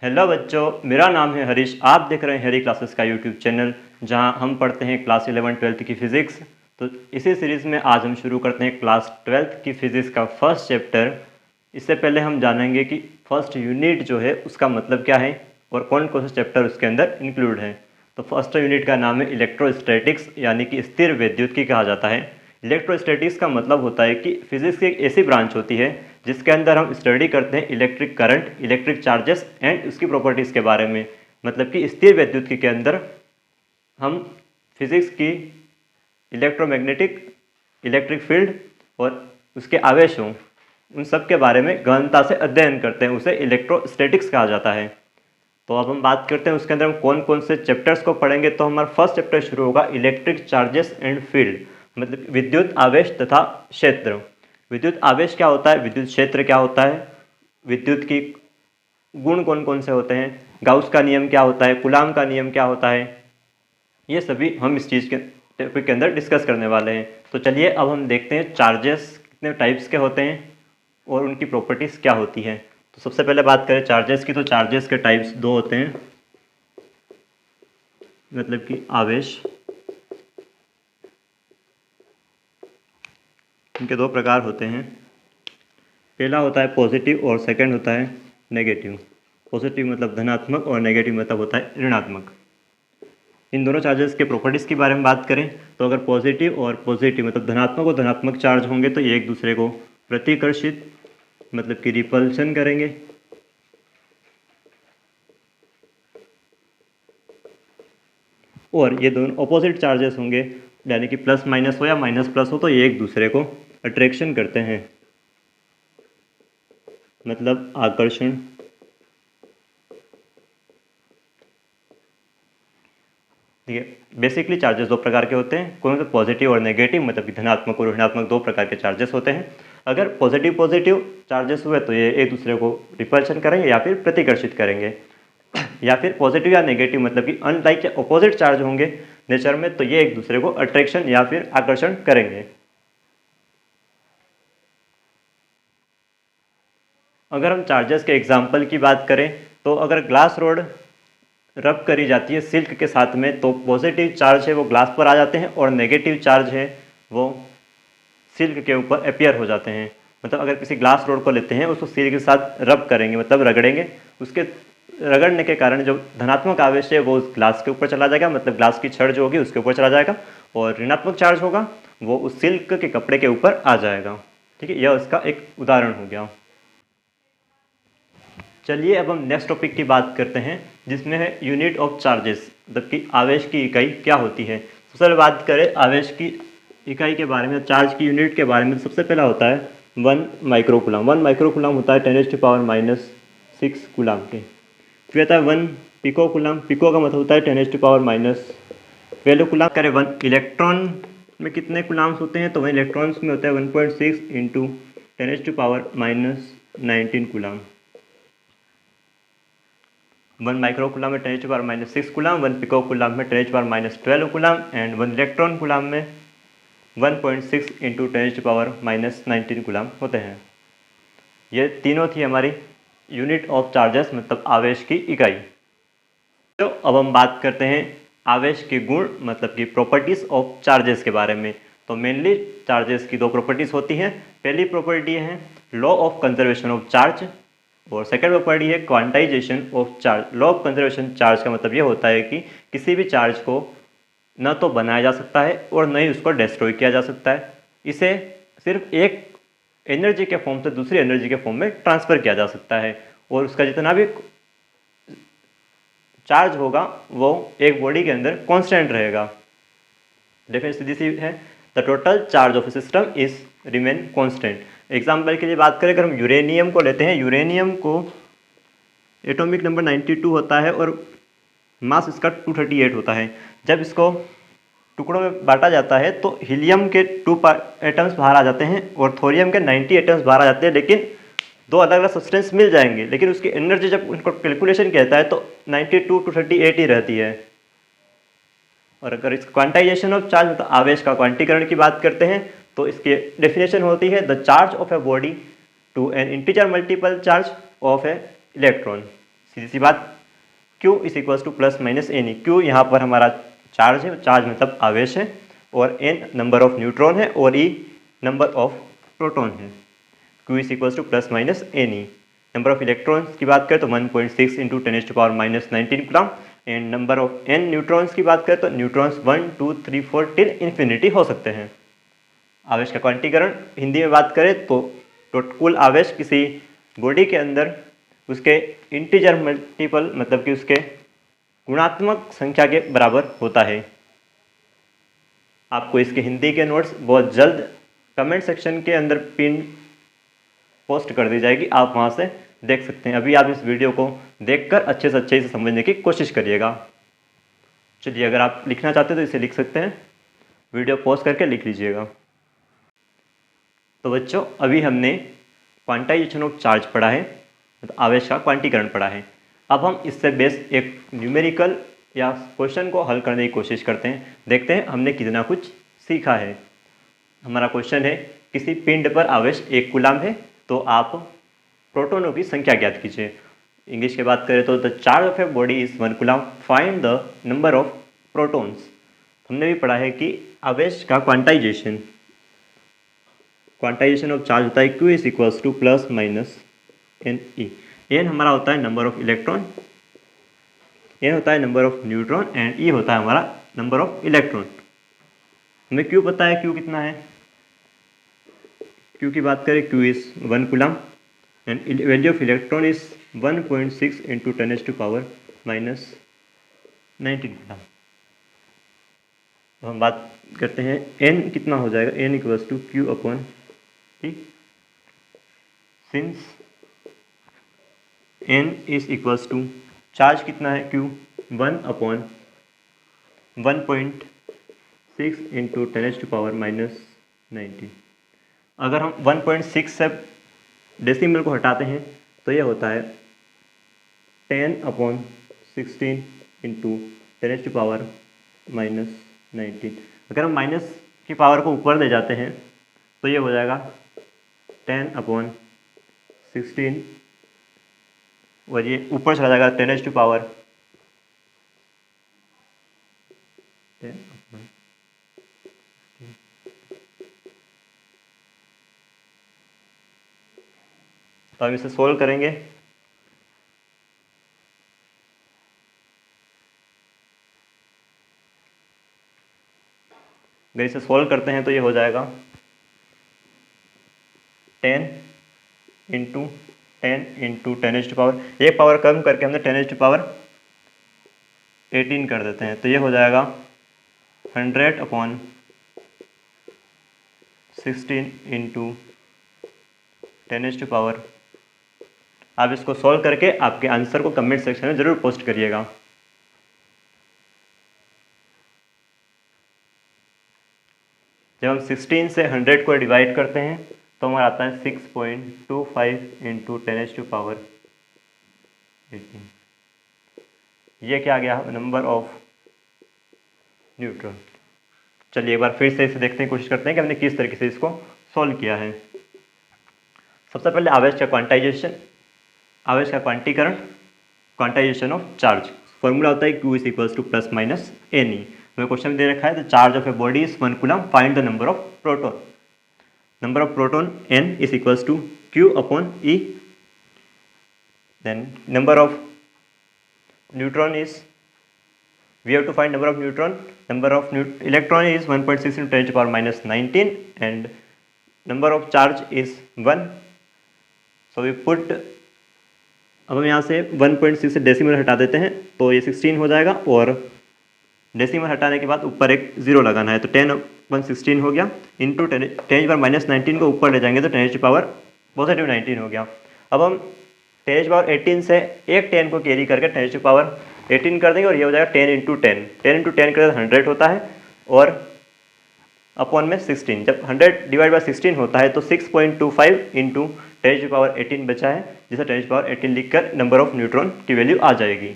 Hello बच्चों, मेरा नाम है हरीश। आप देख रहे हैं हरी क्लासेस का यूट्यूब चैनल, जहां हम पढ़ते हैं क्लास 11-12 की फ़िज़िक्स। तो इसी सीरीज़ में आज हम शुरू करते हैं क्लास 12 की फ़िज़िक्स का फर्स्ट चैप्टर। इससे पहले हम जानेंगे कि फर्स्ट यूनिट जो है उसका मतलब क्या है और कौन कौन से चैप्टर उसके अंदर इंक्लूड हैं। तो फर्स्ट यूनिट का नाम है इलेक्ट्रोस्टैटिक्स, यानी कि स्थिर वैद्युतिकी कहा जाता है। इलेक्ट्रोस्टैटिक्स का मतलब होता है कि फिजिक्स की एक ऐसी ब्रांच होती है जिसके अंदर हम स्टडी करते हैं electric current, electric charges and उसकी प्रॉपर्टीज़ के बारे में। मतलब कि स्थिर वैद्युतिकी के अंदर हम फिजिक्स की इलेक्ट्रोमैग्नेटिक, इलेक्ट्रिक फील्ड और उसके आवेशों, उन सब के बारे में गहनता से अध्ययन करते हैं। उसे इलेक्ट्रोस्टैटिक्स कहा जाता है। तो अब हम बात करते हैं उसके अंदर हम कौन कौन से चैप्टर्स को पढ़ेंगे। तो हमारा फर्स्ट चैप्टर शुरू होगा इलेक्ट्रिक चार्जेस एंड फील्ड, मतलब विद्युत आवेश तथा क्षेत्र। विद्युत आवेश क्या होता है, विद्युत क्षेत्र क्या होता है, विद्युत की गुण कौन कौन से होते हैं, गाउस का नियम क्या होता है, कूलाम का नियम क्या होता है, ये सभी हम इस चीज़ के टॉपिक के अंदर डिस्कस करने वाले हैं। तो चलिए अब हम देखते हैं चार्जेस कितने टाइप्स के होते हैं और उनकी प्रॉपर्टीज़ क्या होती हैं। तो सबसे पहले बात करें चार्जेस की, तो चार्जेस के टाइप्स दो होते हैं, मतलब कि आवेश। इनके दो प्रकार होते हैं। पहला होता है पॉजिटिव और सेकंड होता है नेगेटिव। पॉजिटिव मतलब धनात्मक और नेगेटिव मतलब होता है ऋणात्मक। इन दोनों चार्जेस के प्रॉपर्टीज़ के बारे में बात करें तो अगर पॉजिटिव और पॉजिटिव मतलब धनात्मक और धनात्मक चार्ज होंगे तो ये एक दूसरे को प्रतिकर्षित मतलब कि रिपल्शन करेंगे, और ये दोनों अपोजिट चार्जेस होंगे, यानी कि प्लस माइनस हो या माइनस प्लस हो, तो ये एक दूसरे को अट्रैक्शन करते हैं, मतलब आकर्षण। ठीक है, बेसिकली चार्जेस दो प्रकार के होते हैं। कौन से, पॉजिटिव और नेगेटिव, मतलब कि धनात्मक और ऋणात्मक दो प्रकार के चार्जेस होते हैं। अगर पॉजिटिव पॉजिटिव चार्जेस हुए तो ये एक दूसरे को रिपल्शन करेंगे या फिर प्रतिकर्षित करेंगे, या फिर पॉजिटिव या नेगेटिव मतलब कि अनलाइक या अपोजिट चार्ज होंगे नेचर में, तो ये एक दूसरे को अट्रैक्शन या फिर आकर्षण करेंगे। अगर हम चार्जेस के एग्जाम्पल की बात करें तो अगर ग्लास रोड रब करी जाती है सिल्क के साथ में तो पॉजिटिव चार्ज है वो ग्लास पर आ जाते हैं और नेगेटिव चार्ज है वो सिल्क के ऊपर अपियर हो जाते हैं। मतलब अगर किसी ग्लास रोड को लेते हैं, उसको सिल्क के साथ रब करेंगे मतलब रगड़ेंगे, उसके रगड़ने के कारण जो धनात्मक आवेश है वो उस ग्लास के ऊपर चला जाएगा, मतलब ग्लास की छड़ जो होगी उसके ऊपर चला जाएगा, और ऋणात्मक चार्ज होगा वो उस सिल्क के कपड़े के ऊपर आ जाएगा। ठीक है, यह उसका एक उदाहरण हो गया। चलिए अब हम नेक्स्ट टॉपिक की बात करते हैं, जिसमें है यूनिट ऑफ चार्जेस, मतलब कि आवेश की इकाई क्या होती है। सबसे पहले बात करें आवेश की इकाई के बारे में, चार्ज की यूनिट के बारे में। सबसे पहला होता है 1 माइक्रोकूलम। 1 माइक्रोकूलम होता है 10⁻⁻⁶ कूलम के। फिर आता है 1 पिकोकूलम। पिको का मतलब होता है 10⁻12 कूलम। करें 1 इलेक्ट्रॉन में कितने कूलम्स होते हैं, तो 1 इलेक्ट्रॉन्स में होता है 1.6 इंटू 10⁻⁻19 कूलम। 1 माइक्रोकूलम में 10⁻⁻6 कूलम, 1 पिकोकूलम में 10⁻⁻12 कूलम एंड 1 इलेक्ट्रॉन कूलम में 1.6 इंटू 10⁻⁻19 कूलम होते हैं। ये तीनों थी हमारी यूनिट ऑफ चार्जेस, मतलब आवेश की इकाई। तो अब हम बात करते हैं आवेश के गुण, मतलब कि प्रॉपर्टीज़ ऑफ चार्जेस के बारे में। तो मेनली चार्जेस की दो प्रॉपर्टीज़ होती हैं। पहली प्रॉपर्टी है law of conservation of charge, और सेकेंड प्रॉपर्टी है quantization of charge. Law of conservation charge का मतलब ये होता है कि किसी भी चार्ज को न तो बनाया जा सकता है और न ही उसको डिस्ट्रॉय किया जा सकता है। इसे सिर्फ एक एनर्जी के फॉर्म से दूसरी एनर्जी के फॉर्म में ट्रांसफ़र किया जा सकता है, और उसका जितना भी चार्ज होगा वो एक बॉडी के अंदर कांस्टेंट रहेगा। डेफिनेशन सीधी सी है, the total charge of A system is remain constant. Example के लिए बात करें, अगर हम यूरेनियम को लेते हैं, यूरेनियम को एटॉमिक नंबर 92 होता है और मास इसका 238 होता है। जब इसको टुकड़ों में बांटा जाता है तो हीलियम के 2 एटम्स बाहर आ जाते हैं और थोरियम के 90 एटम्स बाहर आ जाते हैं, लेकिन दो अलग अलग सब्सटेंस मिल जाएंगे, लेकिन उसकी एनर्जी जब उनको कैलकुलेशन कहता है तो 92 to 38 ही रहती है। और अगर इस क्वांटाइजेशन ऑफ चार्ज मतलब आवेश का क्वांटीकरण की बात करते हैं तो इसकी डेफिनेशन होती है the charge of a body to an integer multiple charge of a electron. सीधी सी बात, Q is equal to plus minus n e. Q यहाँ पर हमारा चार्ज है, चार्ज मतलब आवेश है, और N नंबर ऑफ न्यूट्रॉन है और E नंबर ऑफ प्रोटॉन है। Q is equal to plus minus n e. Number of electrons की बात करें तो 1.6 into 10⁻⁻19 coulomb, and number of N neutrons की बात करें तो न्यूट्रॉन्स 1 2 3 4 टिल इन्फिनिटी हो सकते हैं। आवेश का क्वांटीकरण हिंदी में बात करें तो कुल आवेश किसी बॉडी के अंदर उसके इंटीजर मल्टीपल मतलब कि उसके गुणात्मक संख्या के बराबर होता है। आपको इसके हिंदी के नोट्स बहुत जल्द कमेंट सेक्शन के अंदर पिन पोस्ट कर दी जाएगी, आप वहां से देख सकते हैं। अभी आप इस वीडियो को देखकर अच्छे से अच्छे से समझने की कोशिश करिएगा। चलिए, अगर आप लिखना चाहते हैं तो इसे लिख सकते हैं, वीडियो पॉज करके लिख लीजिएगा। तो बच्चों, अभी हमने क्वांटाइजेशन ऑफ चार्ज पढ़ा है, तो आवेश का क्वांटीकरण पढ़ा है। अब हम इससे बेस एक न्यूमेरिकल या क्वेश्चन को हल करने की कोशिश करते हैं, देखते हैं हमने कितना कुछ सीखा है। हमारा क्वेश्चन है, किसी पिंड पर आवेश 1 कूलम है, तो आप प्रोटॉनों की संख्या ज्ञात कीजिए। इंग्लिश की बात करें तो the charge of a body is 1 coulomb, find the number of protons. हमने भी पढ़ा है कि आवेश का क्वांटाइजेशन ऑफ चार्ज होता है Q is equals to plus minus n e. N हमारा होता है नंबर ऑफ इलेक्ट्रॉन, एन होता है number of neutron, and e होता है हमारा नंबर ऑफ इलेक्ट्रॉन। हमें Q पता है, Q कितना है। Q की बात करें, Q is 1 coulomb and value of electron is 1.6 into 10⁻⁻⁹ coulomb. तो हम बात करते हैं N कितना हो जाएगा, N equals to Q upon T। Since N is equals to charge कितना है Q 1 अपॉन 1.6 इंटू 10⁻⁻⁹। अगर हम 1.6 से डेसिमल को हटाते हैं तो ये होता है 10/16 इंटू 10⁻⁻⁹। अगर हम माइनस की पावर को ऊपर ले जाते हैं तो ये हो जाएगा 10/16, और ये ऊपर चला जाएगा 10⁻10। तो हम इसे सोल्व करेंगे। अगर इसे सोल्व करते हैं तो ये हो जाएगा 10 इंटू 10 इंटू 10⁻, एक पावर कम करके हमने 10⁻18 कर देते हैं, तो ये हो जाएगा 100/16 इंटू 10⁻। आप इसको सॉल्व करके आपके आंसर को कमेंट सेक्शन में ज़रूर पोस्ट करिएगा। जब हम 16 से 100 को डिवाइड करते हैं तो हमारा आता है 6.25 इंटू 10⁻18। ये क्या आ गया, नंबर ऑफ न्यूट्रॉन। चलिए एक बार फिर से इसे देखने की कोशिश करते हैं कि हमने किस तरीके से इसको सॉल्व किया है। सबसे पहले आवेश का क्वांटाइजेशन, आवेश का क्वांटीकरण, क्वांटाइजेशन ऑफ चार्ज। फॉर्मूला होता है Q is equals to plus minus n e. हमें क्वेश्चन में दे रखा है the charge of a body is 1 coulomb, find the number of proton. Number of proton N is equals to Q upon E। Then number of neutron is, we have to find number of neutron. Number of electron is 1.6 into 10⁻⁻19 and number of charge is 1. So we put, अब हम यहाँ से 1.6 से decimal हटा देते हैं तो ये 16 हो जाएगा, और डेसिमल हटाने के बाद ऊपर एक जीरो लगाना है, तो 10/16 हो गया इंटू 10⁻⁻19 को ऊपर ले जाएंगे तो 10⁻+19 हो गया। अब हम 10⁻18 से एक 10 को कैरी करके 10⁻18 कर देंगे, और ये हो जाएगा 10 इंटू 10। 10 इंटू 10 कर 100 होता है, और अपॉन में 16। जब 100 डिवाइड बाई 16 होता है तो 6.25 इंटू 10⁻18 बचा है, जिसे 10⁻18 लिखकर नंबर ऑफ न्यूट्रॉन की वैल्यू आ जाएगी।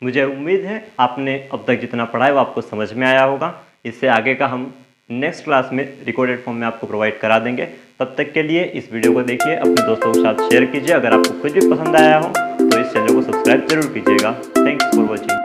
मुझे उम्मीद है आपने अब तक जितना पढ़ा है वो आपको समझ में आया होगा। इससे आगे का हम नेक्स्ट क्लास में रिकॉर्डेड फॉर्म में आपको प्रोवाइड करा देंगे। तब तक के लिए इस वीडियो को देखिए, अपने दोस्तों के साथ शेयर कीजिए। अगर आपको कुछ भी पसंद आया हो तो इस चैनल को सब्सक्राइब जरूर कीजिएगा। Thanks for watching.